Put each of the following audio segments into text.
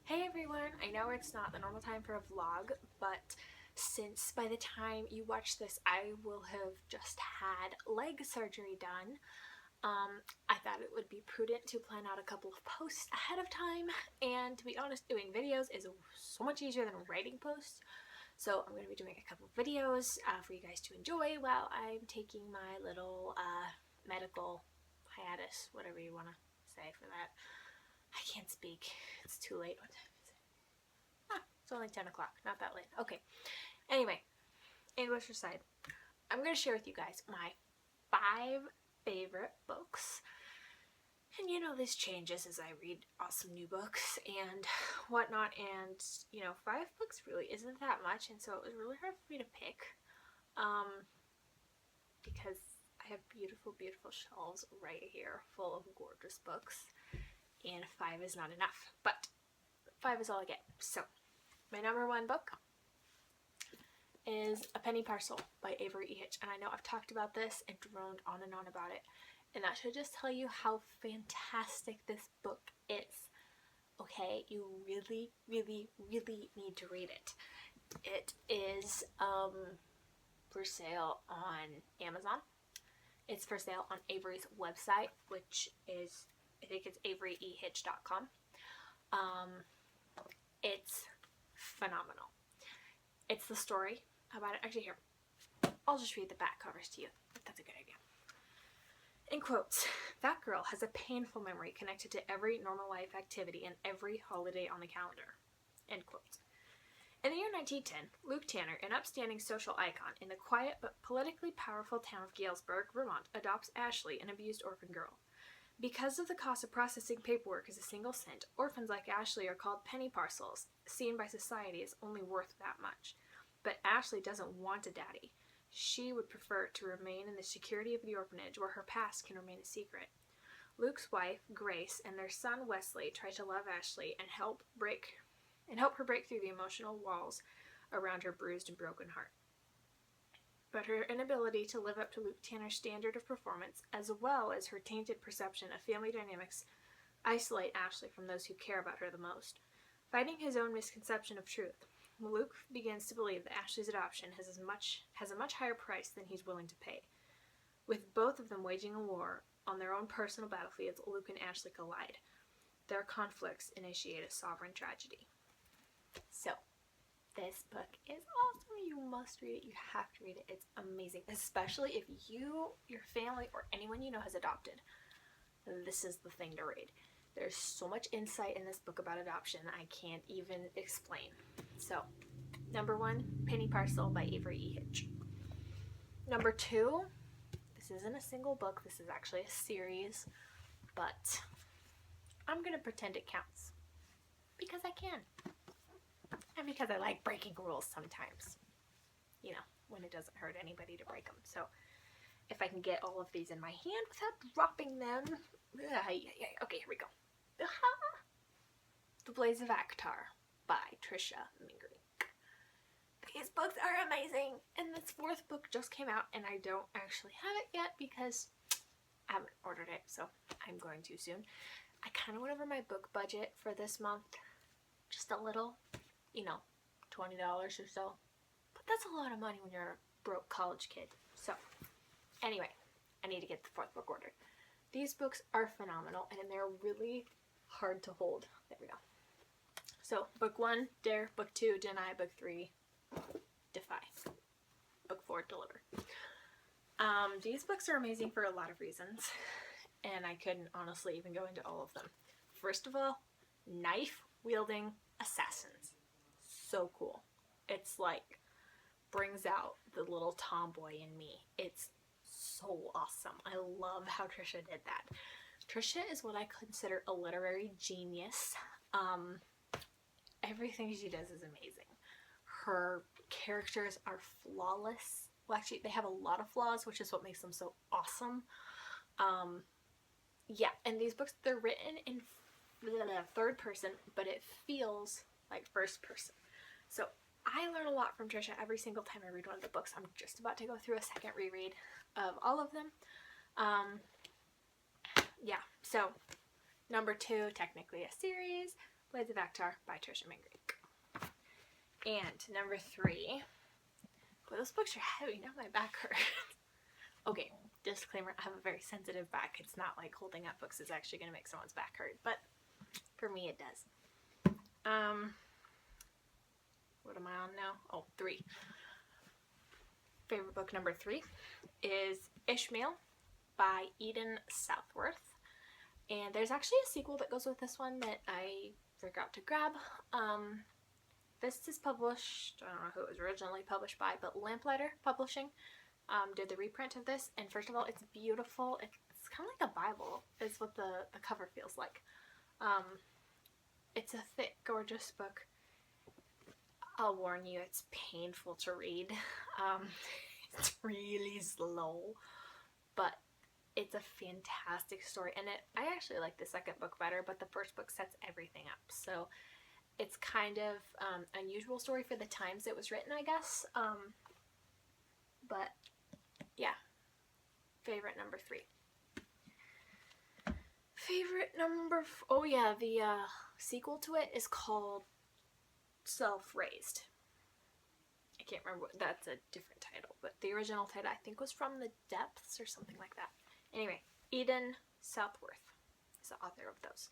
Hey everyone, I know it's not the normal time for a vlog, but since by the time you watch this I will have just had leg surgery done, I thought it would be prudent to plan out a couple of posts ahead of time, and to be honest, doing videos is so much easier than writing posts. So I'm going to be doing a couple of videos for you guys to enjoy while I'm taking my little medical hiatus, whatever you want to say for that. I can't speak. It's too late. What time is it? It's only 10 o'clock. Not that late. Okay. Anyway, English aside, I'm going to share with you guys my 5 favorite books. And you know, this changes as I read awesome new books and whatnot. And, 5 books really isn't that much. And so it was really hard for me to pick. Because I have beautiful, beautiful shelves right here full of gorgeous books. And 5 is not enough, but 5 is all I get. So, my number 1 book is A Penny Parcel by Avery E. Hitch. And I know I've talked about this and droned on and on about it. And that should just tell you how fantastic this book is. Okay, you really, really, really need to read it. It is for sale on Amazon. It's for sale on Avery's website, which is, I think it's averyehitch.com. It's phenomenal. It's the story about it. Actually, here, I'll just read the back covers to you, if that's a good idea. In quotes, that girl has a painful memory connected to every normal life activity and every holiday on the calendar. End quotes. In the year 1910, Luke Tanner, an upstanding social icon in the quiet but politically powerful town of Galesburg, Vermont, adopts Ashley, an abused orphan girl. Because of the cost of processing paperwork as a single cent, orphans like Ashley are called penny parcels, seen by society as only worth that much. But Ashley doesn't want a daddy. She would prefer to remain in the security of the orphanage where her past can remain a secret. Luke's wife, Grace, and their son, Wesley, try to love Ashley and help her break through the emotional walls around her bruised and broken heart. But her inability to live up to Luke Tanner's standard of performance, as well as her tainted perception of family dynamics, isolate Ashley from those who care about her the most. Fighting his own misconception of truth, Luke begins to believe that Ashley's adoption has a much higher price than he's willing to pay. With both of them waging a war on their own personal battlefields, Luke and Ashley collide. Their conflicts initiate a sovereign tragedy. So, this book is awesome. You must read it. You have to read it. It's amazing. Especially if you, your family, or anyone you know has adopted. This is the thing to read. There's so much insight in this book about adoption I can't even explain. So, number 1, Penny Parcel by Avery E. Hitch. Number 2, this isn't a single book. This is actually a series. But I'm going to pretend it counts. Because I can. And because I like breaking rules sometimes. When it doesn't hurt anybody to break them. So, if I can get all of these in my hand without dropping them. Okay, here we go. The Blaze of Akhtar by Trisha Mingrink. These books are amazing. And this 4th book just came out, and I don't actually have it yet because I haven't ordered it, so I'm going to soon. I kind of went over my book budget for this month. Just a little. $20 or so. But that's a lot of money when you're a broke college kid. So, anyway, I need to get the 4th book ordered. These books are phenomenal, and they're really hard to hold. There we go. So, book 1, Dare. Book 2, Deny. Book 3, Defy. Book 4, Deliver. These books are amazing for a lot of reasons, and I couldn't honestly even go into all of them. First of all, knife-wielding assassins. So cool. It's like, brings out the little tomboy in me. It's so awesome. I love how Trisha did that. Trisha is what I consider a literary genius. Everything she does is amazing. Her characters are flawless. Well, actually, they have a lot of flaws, which is what makes them so awesome. And these books, they're written in 3rd person, but it feels like 1st person. So, I learn a lot from Trisha every single time I read one of the books. I'm just about to go through a second reread of all of them. So number 2, technically a series. Blades of Actar by Trisha Mangrake. And number 3. Boy, those books are heavy. Now my back hurts. Okay, disclaimer, I have a very sensitive back. It's not like holding up books is actually going to make someone's back hurt, but for me it does. What am I on now? Oh, 3. Favorite book number 3 is Ishmael by Eden Southworth. And there's actually a sequel that goes with this one that I forgot to grab. This is published, I don't know who it was originally published by, but Lamplighter Publishing did the reprint of this. And first of all, it's beautiful. It's kind of like a Bible is what the cover feels like. It's a thick, gorgeous book. I'll warn you, it's painful to read. It's really slow, but it's a fantastic story. And I actually like the second book better, but the first book sets everything up. So it's kind of unusual story for the times it was written, I guess. But yeah, favorite number 3. Favorite number, oh yeah, the sequel to it is called Self-Raised. I can't remember, that's a different title, but the original title I think was From the Depths or something like that. Anyway, Eden Southworth is the author of those.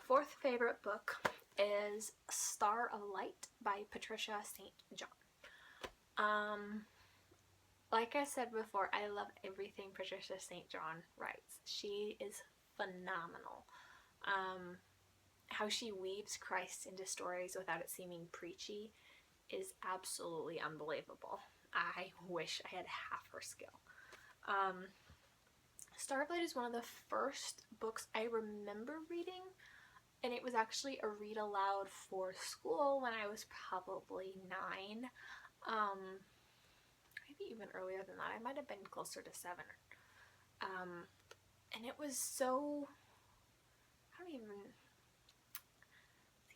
4th favorite book is Starlight by Patricia St. John. Like I said before, I love everything Patricia St. John writes. She is phenomenal. How she weaves Christ into stories without it seeming preachy is absolutely unbelievable. I wish I had half her skill. Starlight is one of the first books I remember reading, and it was actually a read aloud for school when I was probably 9. Maybe even earlier than that. I might have been closer to 7. And it was so, I don't even see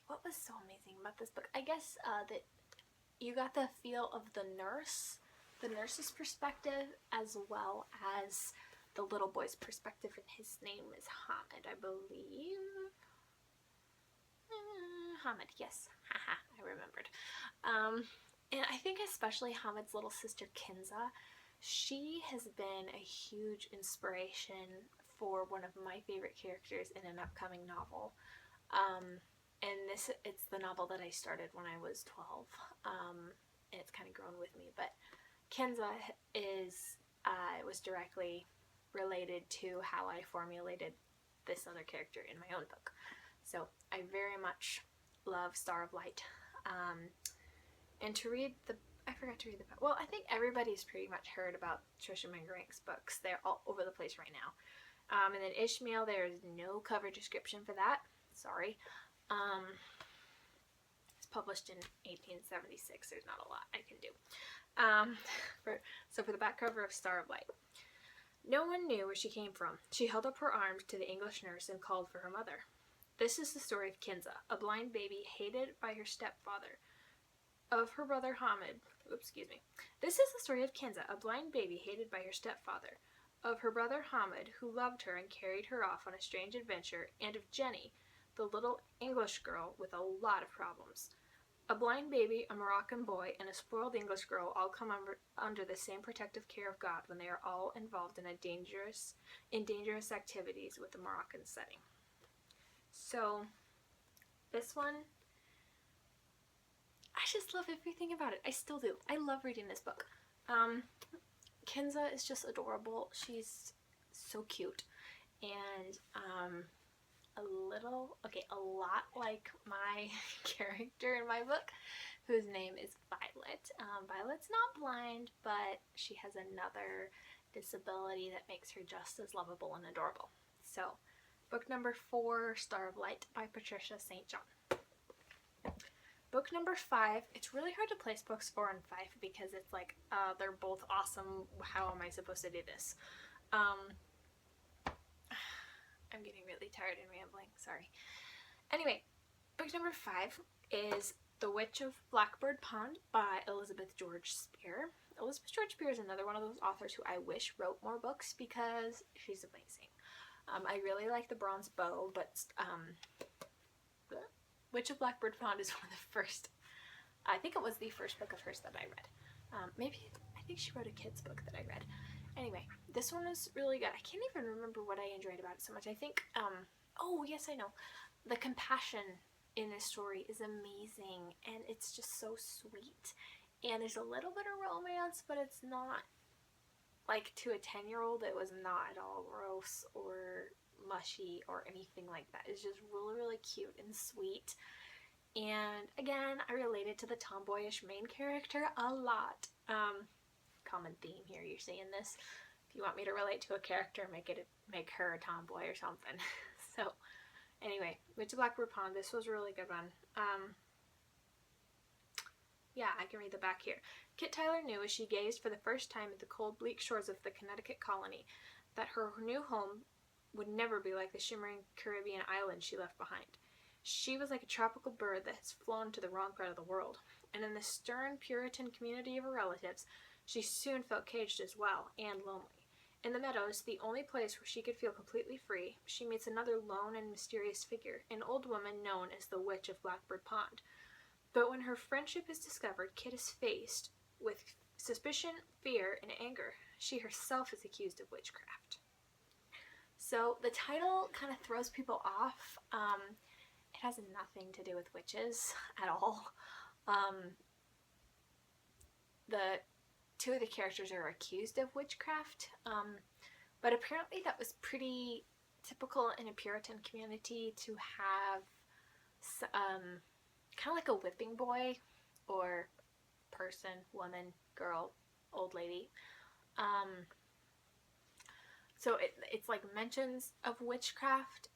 what was so amazing about this book. I guess that you got the feel of the nurse's perspective, as well as the little boy's perspective, and his name is Hamid, I believe. Hamid, yes. Haha, I remembered. And I think especially Hamid's little sister Kinza, she has been a huge inspiration for one of my favorite characters in an upcoming novel. And it's the novel that I started when I was 12. And it's kind of grown with me. But Kinza was directly related to how I formulated this other character in my own book. So I very much love Star of Light. And to read I forgot to read well, I think everybody's pretty much heard about Trisha Mangrake's books. They're all over the place right now. And then Ishmael, there's no cover description for that. Sorry. It's published in 1876. There's not a lot I can do. For the back cover of Star of Light. No one knew where she came from. She held up her arms to the English nurse and called for her mother. This is the story of Kinza, a blind baby hated by her stepfather. Of her brother Hamid. This is the story of Kinza, a blind baby hated by her stepfather. Of her brother Hamid, who loved her and carried her off on a strange adventure, and of Jenny, the little English girl with a lot of problems. A blind baby, a Moroccan boy, and a spoiled English girl all come under the same protective care of God when they are all involved in dangerous activities with the Moroccan setting. So, this one, I just love everything about it. I still do. I love reading this book. Kinza is just adorable. She's so cute. And a lot like my character in my book, whose name is Violet. Violet's not blind, but she has another disability that makes her just as lovable and adorable. So, book number 4, Star of Light by Patricia St. John. Book number 5, it's really hard to place books 4 and 5 because it's like, they're both awesome. How am I supposed to do this? I'm getting really tired and rambling, sorry. Anyway, book number 5 is The Witch of Blackbird Pond by Elizabeth George Spear. Elizabeth George Spear is another one of those authors who I wish wrote more books because she's amazing. I really like The Bronze Bow, but Witch of Blackbird Pond is one of the first, I think it was the first book of hers that I read. I think she wrote a kid's book that I read. Anyway, this one is really good. I can't even remember what I enjoyed about it so much. I think, oh yes, I know. The compassion in this story is amazing, and it's just so sweet. And there's a little bit of romance, but it's not, like, to a 10-year-old, it was not at all gross or mushy or anything like that. It's just really, really cute and sweet. And again, I related to the tomboyish main character a lot. Common theme here, you're seeing this. If you want me to relate to a character, make her a tomboy or something. So anyway, Witch of Blackbird Pond, this was a really good one. Yeah, I can read the back here. Kit Tyler knew as she gazed for the first time at the cold, bleak shores of the Connecticut colony that her new home would never be like the shimmering Caribbean island she left behind. She was like a tropical bird that has flown to the wrong part of the world, and in the stern Puritan community of her relatives, she soon felt caged as well, and lonely. In the meadows, the only place where she could feel completely free, she meets another lone and mysterious figure, an old woman known as the Witch of Blackbird Pond. But when her friendship is discovered, Kit is faced with suspicion, fear, and anger. She herself is accused of witchcraft. So the title kind of throws people off. It has nothing to do with witches at all. The two of the characters are accused of witchcraft, but apparently that was pretty typical in a Puritan community to have kind of like a whipping boy or person, woman, girl, old lady. So it's like mentions of witchcraft,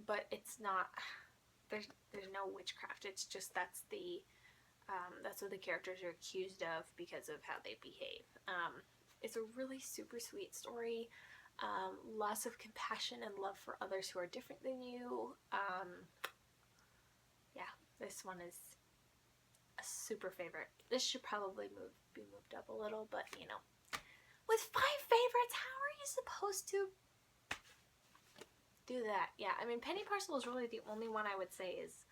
but it's not, there's no witchcraft. It's just that's what the characters are accused of because of how they behave. It's a really super sweet story. Lots of compassion and love for others who are different than you. Yeah, this one is a super favorite. This should probably be moved up a little, but you know, with 5 favorites, how are you supposed to do that? Yeah, I mean, Penny Parcel is really the only one I would say is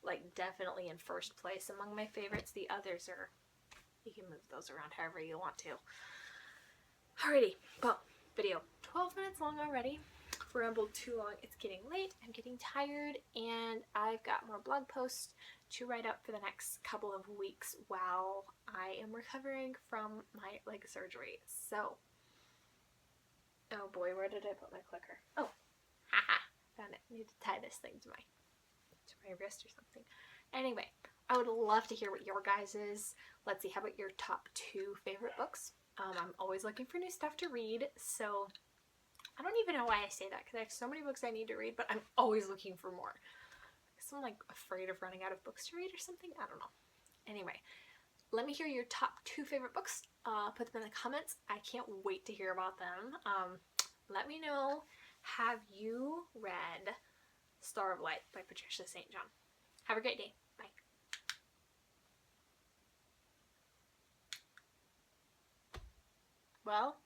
like definitely in first place among my favorites. The others are, you can move those around however you want to. Alrighty, well, video 12 minutes long already. Rambled too long. It's getting late, I'm getting tired, and I've got more blog posts to write up for the next couple of weeks while I am recovering from my leg surgery. So, oh boy, where did I put my clicker? Oh, haha, found it. I need to tie this thing to my wrist or something. Anyway, I would love to hear what your guys is. Let's see, how about your top 2 favorite books? I'm always looking for new stuff to read, so I don't even know why I say that, because I have so many books I need to read, but I'm always looking for more. I guess I'm like afraid of running out of books to read or something. I don't know. Anyway, let me hear your top 2 favorite books. Put them in the comments. I can't wait to hear about them. Let me know, have you read Starlight by Patricia St. John? Have a great day. Bye. Well,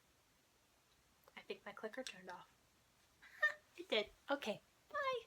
I think my clicker turned off. It did. Okay.